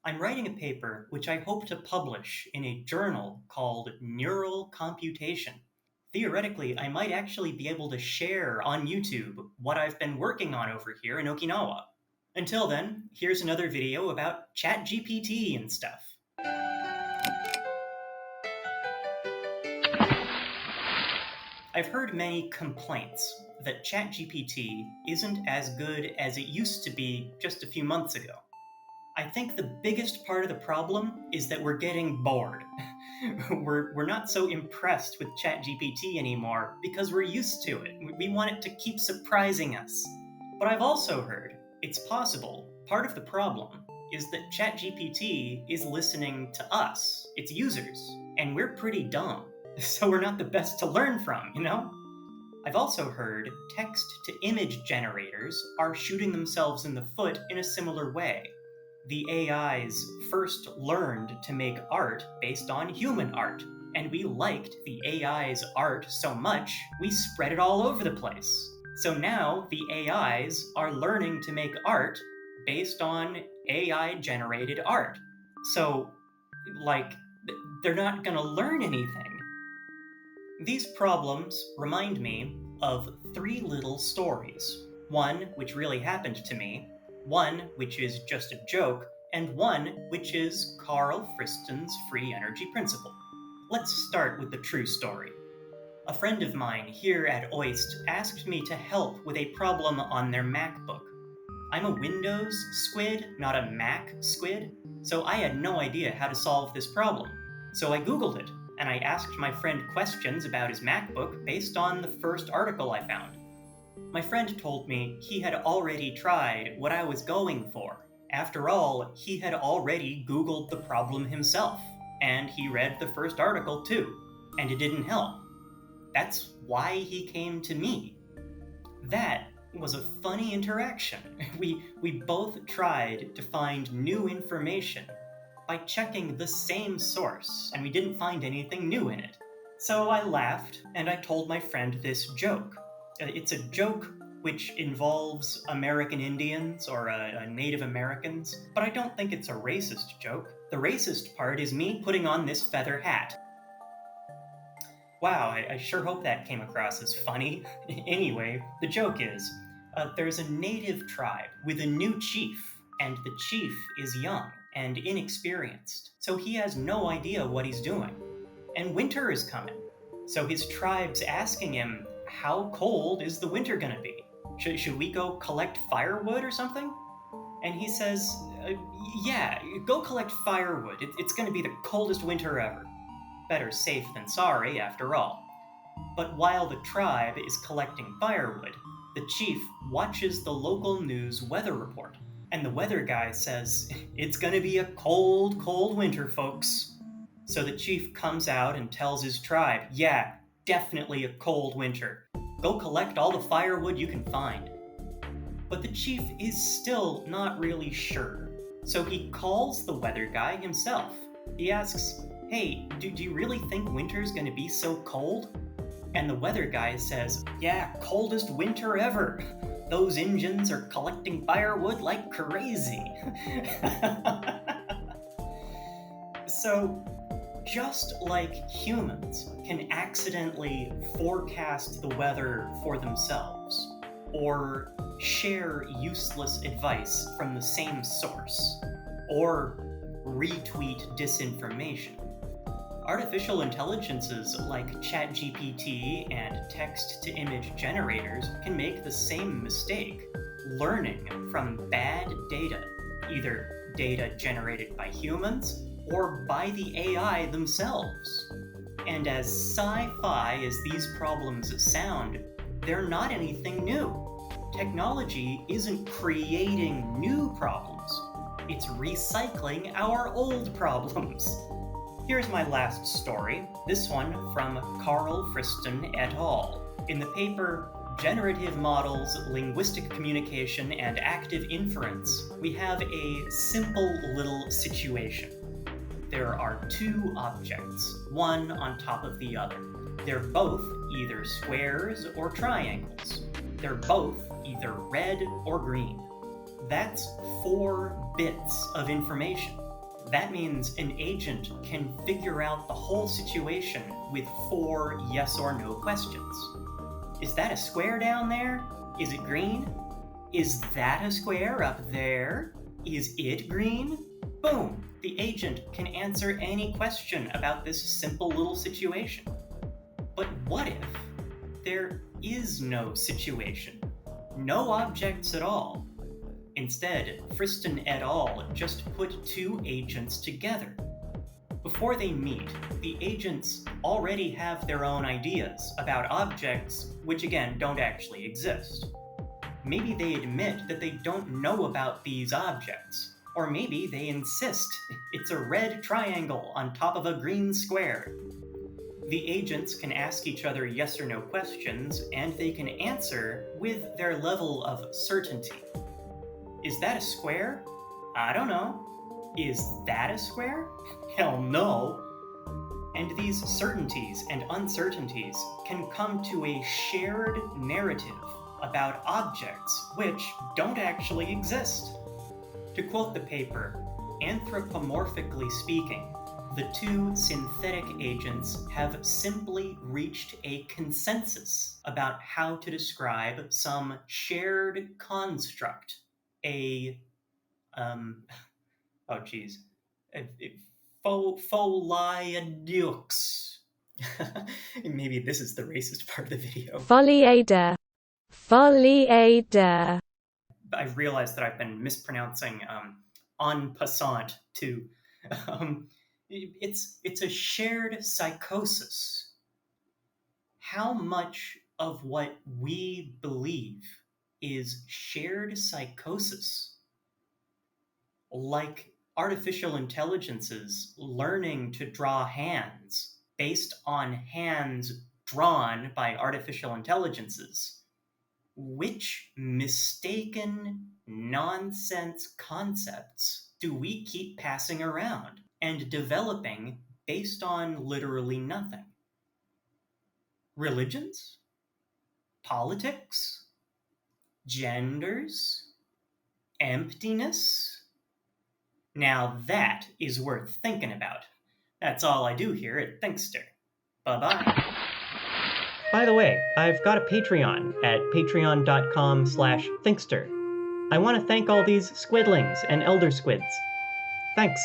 I'm writing a paper which I hope to publish in a journal called Neural Computation. Theoretically, I might actually be able to share on YouTube what I've been working on over here in Okinawa. Until then, here's another video about ChatGPT and stuff. I've heard many complaints that ChatGPT isn't as good as it used to be just a few months ago. I think the biggest part of the problem is that we're getting bored. we're not so impressed with ChatGPT anymore because we're used to it. We want it to keep surprising us. But I've also heard it's possible part of the problem is that ChatGPT is listening to us, its users, and we're pretty dumb. So we're not the best to learn from, you know? I've also heard text-to-image generators are shooting themselves in the foot in a similar way. The AIs first learned to make art based on human art, and we liked the AI's art so much, we spread it all over the place. So now the AIs are learning to make art based on AI-generated art. So, they're not gonna learn anything. These problems remind me of three little stories. One which really happened to me, one which is just a joke, and one which is Carl Friston's free energy principle. Let's start with the true story. A friend of mine here at OIST asked me to help with a problem on their MacBook. I'm a Windows squid, not a Mac squid, so I had no idea how to solve this problem. So I Googled it, and I asked my friend questions about his MacBook based on the first article I found. My friend told me he had already tried what I was going for. After all, he had already Googled the problem himself, and he read the first article too, and it didn't help. That's why he came to me. That was a funny interaction. We both tried to find new information by checking the same source, and we didn't find anything new in it. So I laughed, and I told my friend this joke. It's a joke which involves American Indians or Native Americans, but I don't think it's a racist joke. The racist part is me putting on this feather hat. Wow, I sure hope that came across as funny. Anyway, the joke is, there's a native tribe with a new chief, and the chief is young and inexperienced, so he has no idea what he's doing. And winter is coming, so his tribe's asking him, how cold is the winter gonna be? Should we go collect firewood or something? And he says, yeah, go collect firewood. It's gonna be the coldest winter ever. Better safe than sorry, after all. But while the tribe is collecting firewood, the chief watches the local news weather report. And the weather guy says, it's gonna be a cold, cold winter, folks. So the chief comes out and tells his tribe, yeah, definitely a cold winter. Go collect all the firewood you can find. But the chief is still not really sure. So he calls the weather guy himself. He asks, hey, do you really think winter's gonna be so cold? And the weather guy says, yeah, coldest winter ever. Those Injuns are collecting firewood like crazy. So, just like humans can accidentally forecast the weather for themselves, or share useless advice from the same source, or retweet disinformation, artificial intelligences like ChatGPT and text-to-image generators can make the same mistake, learning from bad data, either data generated by humans or by the AI themselves. And as sci-fi as these problems sound, they're not anything new. Technology isn't creating new problems, it's recycling our old problems. Here's my last story, this one from Carl Friston et al. In the paper Generative Models, Linguistic Communication, and Active Inference, we have a simple little situation. There are two objects, one on top of the other. They're both either squares or triangles. They're both either red or green. That's 4 bits of information. That means an agent can figure out the whole situation with 4 yes or no questions. Is that a square down there? Is it green? Is that a square up there? Is it green? Boom! The agent can answer any question about this simple little situation. But what if there is no situation? No objects at all? Instead, Friston et al. Just put 2 agents together. Before they meet, the agents already have their own ideas about objects which again don't actually exist. Maybe they admit that they don't know about these objects, or maybe they insist it's a red triangle on top of a green square. The agents can ask each other yes or no questions, and they can answer with their level of certainty. Is that a square? I don't know. Is that a square? Hell no. And these certainties and uncertainties can come to a shared narrative about objects which don't actually exist. To quote the paper, anthropomorphically speaking, the 2 synthetic agents have simply reached a consensus about how to describe some shared construct. Foliadux. Maybe this is the racist part of the video. Foliada. Foliada. I realized that I've been mispronouncing en passant too. It's a shared psychosis. How much of what we believe is shared psychosis? Like artificial intelligences learning to draw hands based on hands drawn by artificial intelligences. Which mistaken nonsense concepts do we keep passing around and developing based on literally nothing? Religions? Politics? Genders? Emptiness? Now that is worth thinking about. That's all I do here at Thinkster. Bye-bye. By the way, I've got a Patreon at patreon.com/Thinkster. I want to thank all these squidlings and elder squids. Thanks.